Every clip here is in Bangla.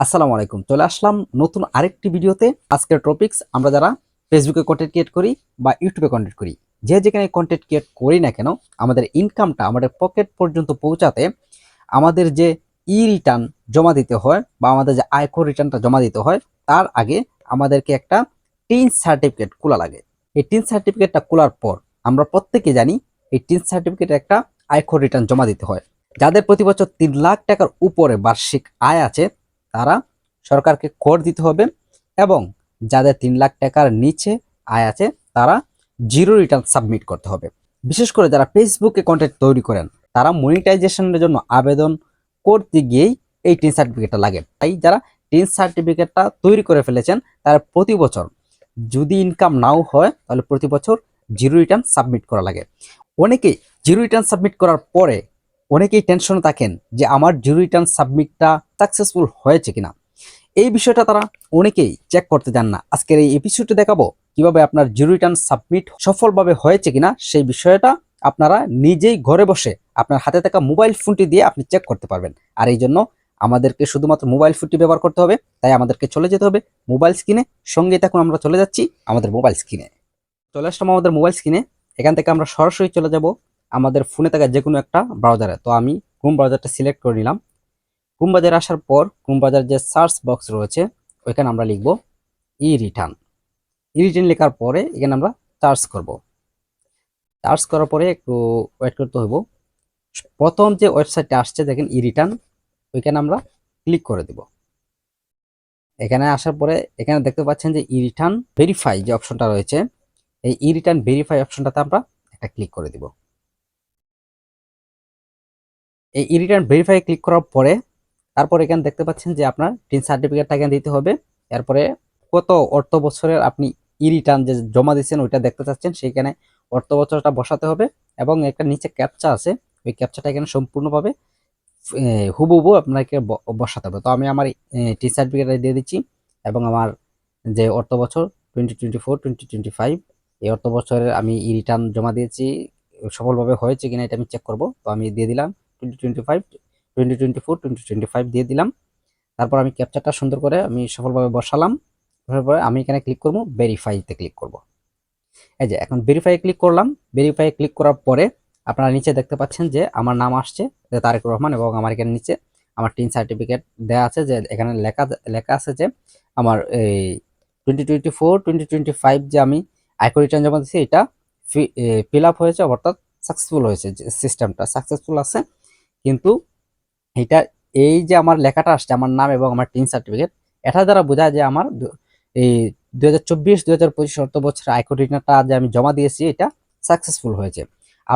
আসসালামু আলাইকুম, চলে আসলাম নতুন আরেকটি ভিডিওতে। আজকের টপিকস, আমরা যারা ফেসবুকে কন্টেন্ট ক্রিয়েট করি বা ইউটিউবে কন্টেন্ট করি, যে যেখানে কন্টেন্ট ক্রিয়েট করি না কেন, আমাদের ইনকামটা আমাদের পকেট পর্যন্ত পৌঁছাতে আমাদের যে রিটার্ন জমা দিতে হয় বা আমাদের যে আয়কর রিটার্নটা জমা দিতে হয়, তার আগে আমাদেরকে একটা টিন সার্টিফিকেট খোলা লাগে। এই টিন সার্টিফিকেটটা খোলার পর আমরা প্রত্যেকে জানি এই টিন সার্টিফিকেটে একটা আয়কর রিটার্ন জমা দিতে হয়। যাদের প্রতি বছর 3 লাখ টাকার উপরে বার্ষিক আয় আছে তারা সরকারকে কর দিতে হবে, এবং যাদের 3 লাখ টাকার নিচে আয় আছে তারা জিরো রিটার্ন সাবমিট করতে হবে। বিশেষ করে যারা ফেসবুকে কন্টেন্ট তৈরি করেন তারা মনিটাইজেশনের জন্য আবেদন করতে গিয়েই এই টিন সার্টিফিকেটটা লাগে। তাই যারা টিন সার্টিফিকেটটা তৈরি করে ফেলেছেন তারা প্রতি বছর, যদি ইনকাম নাও হয় তাহলে প্রতি বছর জিরো রিটার্ন সাবমিট করা লাগে। অনেকেই জিরো রিটার্ন সাবমিট করার পরে অনেকেই টেনশনে থাকেন যে আমার জিরো রিটার্ন সাবমিটটা সাকসেসফুল হয়েছে কিনা। এই বিষয়টা তারা অনেকেই চেক করতে যান না। আজকের এই এপিসোডে দেখাবো কিভাবে আপনার জিরো রিটার্ন সাবমিট সফলভাবে হয়েছে কিনা সেই বিষয়টা আপনারা নিজেই ঘরে বসে আপনার হাতে থাকা মোবাইল ফোনটি দিয়ে আপনি চেক করতে পারবেন। আর এই জন্য আমাদেরকে শুধুমাত্র মোবাইল ফোনটি ব্যবহার করতে হবে। তাই আমাদেরকে চলে যেতে হবে মোবাইল স্ক্রিনে। সঙ্গে থাকুন, আমরা চলে যাচ্ছি আমাদের মোবাইল স্ক্রিনে। চলে আসলাম আমাদের মোবাইল স্ক্রিনে। এখান থেকে আমরা সরাসরি চলে যাব আমাদের ফোনে থাকা যে কোনো একটা ব্রাউজারে। তো আমি ক্রোম ব্রাউজারটা সিলেক্ট করে নিলাম। ক্রোম ব্রাউজারে আসার পর ক্রোম ব্রাউজার যে সার্চ বক্স রয়েছে ওইখানে আমরা লিখব রিটার্ন। রিটার্ন লেখার পরে এখানে আমরা সার্চ করব। সার্চ করার পরে একটু ওয়েট করতে হইব। প্রথম যে ওয়েবসাইটটা আসছে দেখেন রিটার্ন, ওইখানে আমরা ক্লিক করে দেব। এখানে আসার পরে এখানে দেখতে পাচ্ছেন যে রিটার্ন ভেরিফাই যে অপশনটা রয়েছে, এই রিটার্ন ভেরিফাই অপশনটাতে আমরা একটা ক্লিক করে দিব। এই রিটার্ন ভেরিফাই ক্লিক করার পরে তারপর এখানে দেখতে পাচ্ছেন যে আপনার টিন সার্টিফিকেটটা এখানে দিতে হবে। এরপরে কত অর্থ বছরের আপনি রিটার্ন যে জমা দিচ্ছেন ওইটা দেখতে চাচ্ছেন, সেইখানে অর্থ বছরটা বসাতে হবে, এবং একটা নিচে ক্যাপচা আছে, ওই ক্যাপচাটা এখানে সম্পূর্ণভাবে হুবহু আপনাকে বসাতে হবে। তো আমি আমার টিন সার্টিফিকেটটা দিয়ে দিচ্ছি, এবং আমার যে অর্থ বছর 2024-2025 এই অর্থ বছরের আমি রিটার্ন জমা দিয়েছি সফলভাবে হয়েছে কিনা এটা আমি চেক করব। তো আমি দিয়ে দিলাম 2025 2024-2025 দিয়ে দিলাম। তারপর আমি ক্যাপচারটা সুন্দর করে আমি সফলভাবে বসালাম। তারপরে আমি এখানে ক্লিক করব, ভেরিফাইতে ক্লিক করব। এই যে এখন ভেরিফাই ক্লিক করলাম। ভেরিফাই ক্লিক করার পরে আপনারা নিচে দেখতে পাচ্ছেন যে আমার নাম আসছে তারেক রহমান, এবং আমার এখানে নিচে আমার টিন সার্টিফিকেট দেওয়া আছে, যে এখানে লেখা লেখা আছে যে আমার এই 2024-2025 যে আমি আয়কর রিটার্ন জমা দিয়েছি এটা ফিল আপ হয়েছে, অর্থাৎ সাকসেসফুল হয়েছে, যে সিস্টেমটা সাকসেসফুল আছে। কিন্তু এটা এই যে আমার লেখাটা আসছে আমার নাম এবং আমার টিন সার্টিফিকেট, এটা দ্বারা বোঝায় যে আমার এই 2024-2025 অর্থ বছরের আয়কর রিটার্নটা যে আমি জমা দিয়েছি এটা সাকসেসফুল হয়েছে।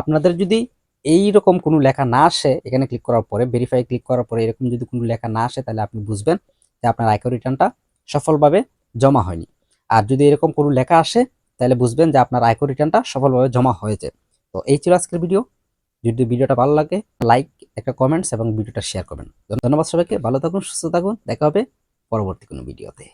আপনাদের যদি এই রকম কোনো লেখা না আসে, এখানে ক্লিক করার পরে ভেরিফাই ক্লিক করার পরে এরকম যদি কোনো লেখা না আসে তাহলে আপনি বুঝবেন যে আপনার আয়কর রিটার্নটা সফলভাবে জমা হয়নি। আর যদি এরকম কোনো লেখা আসে তাহলে বুঝবেন যে আপনার আয়কর রিটার্নটা সফলভাবে জমা হয়েছে। তো এই ছিল আজকের ভিডিও। যদি ভিডিওটা ভালো লাগে লাইক, একটা কমেন্টস এবং ভিডিওটা শেয়ার করবেন। ধন্যবাদ সবাইকে, ভালো থাকুন, সুস্থ থাকুন, দেখা হবে পরবর্তী কোনো ভিডিওতে।